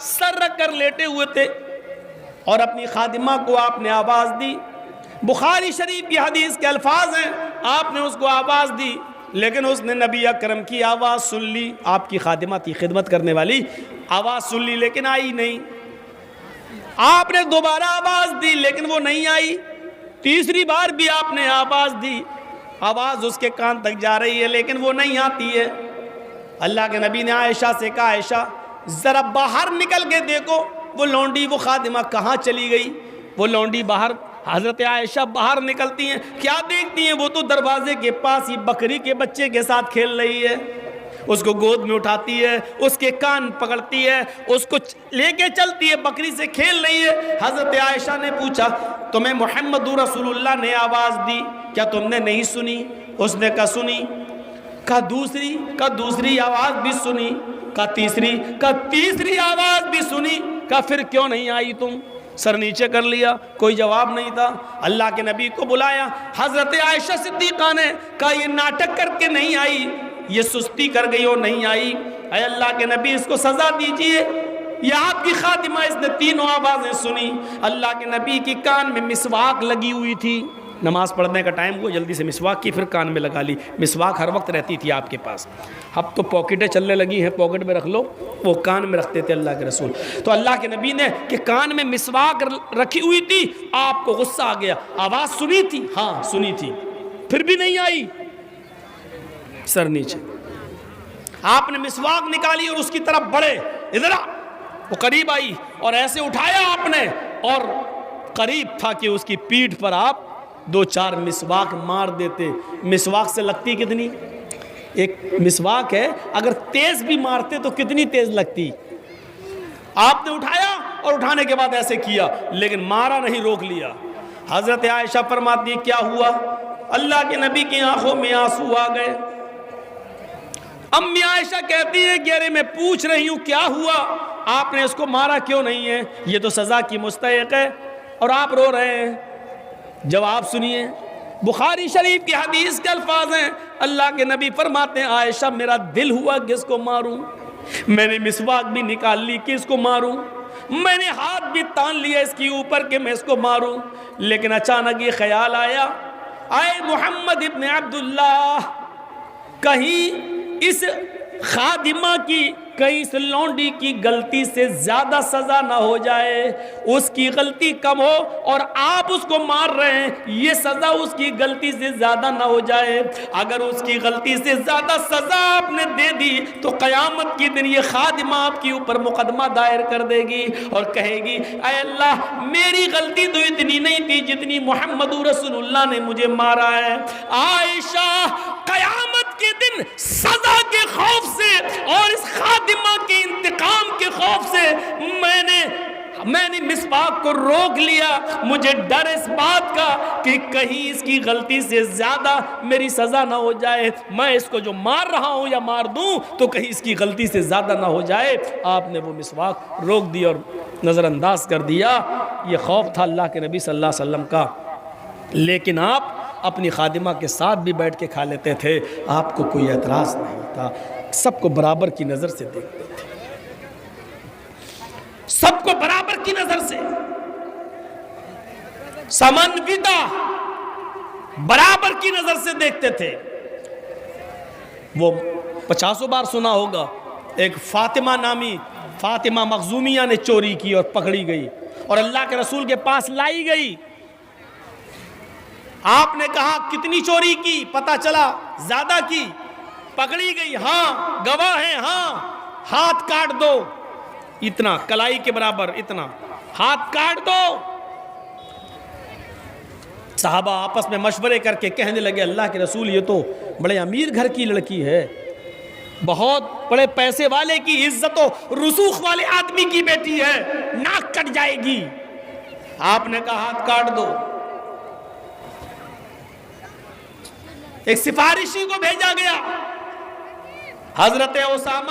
سر رکھ کر لیٹے ہوئے تھے اور اپنی خادمہ کو آپ نے آواز دی. بخاری شریف کی حدیث کے الفاظ ہیں, آپ نے اس کو آواز دی لیکن اس نے نبی اکرم کی آواز سن لی. آپ کی خادمہ تھی, خدمت کرنے والی, آواز سن لی لیکن آئی نہیں. آپ نے دوبارہ آواز دی لیکن وہ نہیں آئی. تیسری بار بھی آپ نے آواز دی, آواز اس کے کان تک جا رہی ہے لیکن وہ نہیں آتی ہے. اللہ کے نبی نے عائشہ سے کہا, عائشہ ذرا باہر نکل کے دیکھو وہ لونڈی, وہ خادمہ کہاں چلی گئی. وہ لونڈی باہر, حضرت عائشہ باہر نکلتی ہیں, کیا دیکھتی ہیں؟ وہ تو دروازے کے پاس ہی بکری کے بچے کے ساتھ کھیل رہی ہے. اس کو گود میں اٹھاتی ہے, اس کے کان پکڑتی ہے, اس کو لے کے چلتی ہے, بکری سے کھیل رہی ہے. حضرت عائشہ نے پوچھا, تمہیں محمد رسول اللہ نے آواز دی, کیا تم نے نہیں سنی؟ اس نے کہا سنی. کہا دوسری؟ کہا دوسری آواز بھی سنی. کہا تیسری؟ کہا تیسری آواز بھی سنی. کہا پھر کیوں نہیں آئی تم؟ سر نیچے کر لیا, کوئی جواب نہیں تھا. اللہ کے نبی کو بلایا. حضرت عائشہ صدیقہ نے کہا یہ ناٹک کر کے نہیں آئی, یہ سستی کر گئی اور نہیں آئی. اے اللہ کے نبی اس کو سزا دیجئے, یہ آپ کی خادمہ, اس نے تینوں آوازیں سنی. اللہ کے نبی کی کان میں مسواک لگی ہوئی تھی. نماز پڑھنے کا ٹائم ہوا, جلدی سے مسواک کی, پھر کان میں لگا لی. مسواک ہر وقت رہتی تھی آپ کے پاس. اب تو پاکٹیں چلنے لگی ہیں, پاکٹ میں رکھ لو, وہ کان میں رکھتے تھے اللہ کے رسول. تو اللہ کے نبی نے کہ کان میں مسواک رکھی ہوئی تھی, آپ کو غصہ آ گیا. آواز سنی تھی؟ ہاں سنی تھی, پھر بھی نہیں آئی. سر نیچے. آپ نے مسواک نکالی اور اس کی طرف بڑھے, ادھر آ. وہ قریب آئی اور ایسے اٹھایا آپ نے, اور قریب تھا کہ اس کی پیٹھ پر آپ دو چار مسواک مار دیتے. مسواک سے لگتی کتنی؟ ایک مسواک ہے, اگر تیز بھی مارتے تو کتنی تیز لگتی. آپ نے اٹھایا اور اٹھانے کے بعد ایسے کیا لیکن مارا نہیں, روک لیا. حضرت عائشہ فرماتی کیا ہوا؟ اللہ کے نبی کی آنکھوں میں آنسو آ گئے. امی عائشہ کہتی ہے کہ ارے میں پوچھ رہی ہوں کیا ہوا, آپ نے اس کو مارا کیوں نہیں ہے, یہ تو سزا کی مستحق ہے, اور آپ رو رہے ہیں. جواب سنیے, بخاری شریف کی حدیث کے الفاظ ہیں. اللہ کے نبی فرماتے ہیں عائشہ میرا دل ہوا کہ اس کو ماروں, میں نے مسواک بھی نکال لی کہ اس کو ماروں, میں نے ہاتھ بھی تان لیا اس کے اوپر کہ میں اس کو ماروں, لیکن اچانک یہ خیال آیا, اے محمد ابن عبداللہ, کہیں اس خادمہ کی, کہیں اس لونڈی کی غلطی سے زیادہ سزا نہ ہو جائے, اس کی غلطی کم ہو اور آپ اس کو مار رہے ہیں, یہ سزا اس کی غلطی سے زیادہ نہ ہو جائے. اگر اس کی غلطی سے زیادہ سزا آپ نے دے دی تو قیامت کے دن یہ خادمہ آپ کے اوپر مقدمہ دائر کر دے گی اور کہے گی اے اللہ میری غلطی تو اتنی نہیں تھی جتنی محمد رسول اللہ نے مجھے مارا ہے. عائشہ قیامت کے دن سزا کے خوف سے اور اس خادمہ کے انتقام کے خوف سے میں نے مسواک کو روک لیا. مجھے ڈر اس بات کا کہ کہیں اس کی غلطی سے زیادہ میری سزا نہ ہو جائے, میں اس کو جو مار رہا ہوں یا مار دوں تو کہیں اس کی غلطی سے زیادہ نہ ہو جائے. آپ نے وہ مسواک روک دی اور نظر انداز کر دیا. یہ خوف تھا اللہ کے نبی صلی اللہ علیہ وسلم کا. لیکن آپ اپنی خادمہ کے ساتھ بھی بیٹھ کے کھا لیتے تھے, آپ کو کوئی اعتراض نہیں تھا, سب کو برابر کی نظر سے دیکھتے تھے, سب کو برابر کی نظر سے, سمنویتا برابر کی نظر سے دیکھتے تھے. وہ 50 بار سنا ہوگا, ایک فاطمہ نامی, فاطمہ مخزومیہ نے چوری کی اور پکڑی گئی اور اللہ کے رسول کے پاس لائی گئی. آپ نے کہا کتنی چوری کی؟ پتہ چلا زیادہ کی. پکڑی گئی, ہاں گواہ ہیں, ہاں ہاتھ کاٹ دو, اتنا کلائی کے برابر اتنا ہاتھ کاٹ دو. صحابہ آپس میں مشورے کر کے کہنے لگے اللہ کے رسول یہ تو بڑے امیر گھر کی لڑکی ہے, بہت بڑے پیسے والے کی, عزت و رسوخ والے آدمی کی بیٹی ہے, ناک کٹ جائے گی. آپ نے کہا ہاتھ کاٹ دو. ایک سفارشی کو بھیجا گیا, حضرت اسامہ